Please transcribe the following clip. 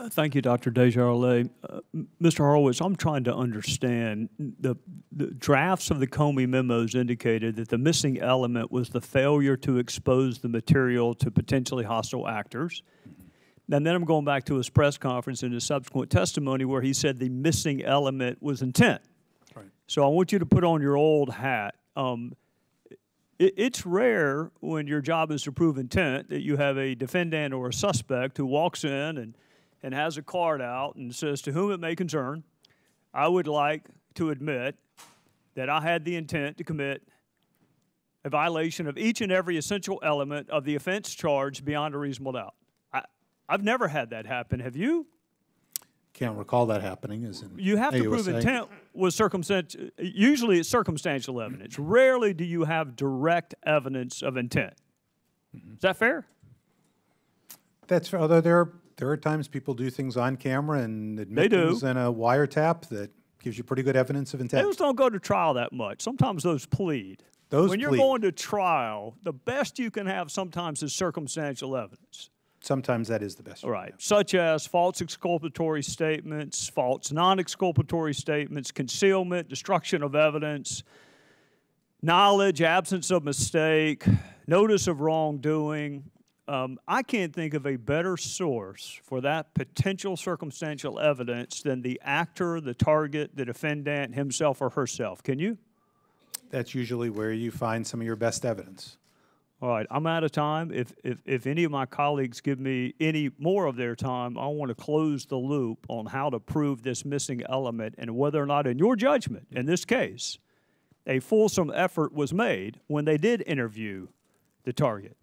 Thank you, Dr. Desjardins. Mr. Horowitz, I'm trying to understand. The drafts of the Comey memos indicated that the missing element was the failure to expose the material to potentially hostile actors. And then I'm going back to his press conference and his subsequent testimony where he said the missing element was intent. Right. So I want you to put on your old hat. It's rare when your job is to prove intent that you have a defendant or a suspect who walks in and has a card out and says, to whom it may concern, I would like to admit that I had the intent to commit a violation of each and every essential element of the offense charged beyond a reasonable doubt. I've never had that happen. Have you? Can't recall that happening. You have to prove intent with circumstantial. Usually it's circumstantial evidence. Rarely do you have direct evidence of intent. Is that fair? That's fair. Although there are times people do things on camera and admit things in a wiretap that gives you pretty good evidence of intent. Those don't go to trial that much. Sometimes those plead. When you're going to trial, the best you can have sometimes is circumstantial evidence. Sometimes that is the best. Right, such as false exculpatory statements, false non-exculpatory statements, concealment, destruction of evidence, knowledge, absence of mistake, notice of wrongdoing. I can't think of a better source for that potential circumstantial evidence than the actor, the target, the defendant, himself or herself. Can you? That's usually where you find some of your best evidence. All right, I'm out of time. If any of my colleagues give me any more of their time, I want to close the loop on how to prove this missing element and whether or not, in your judgment, in this case, a fulsome effort was made when they did interview the target.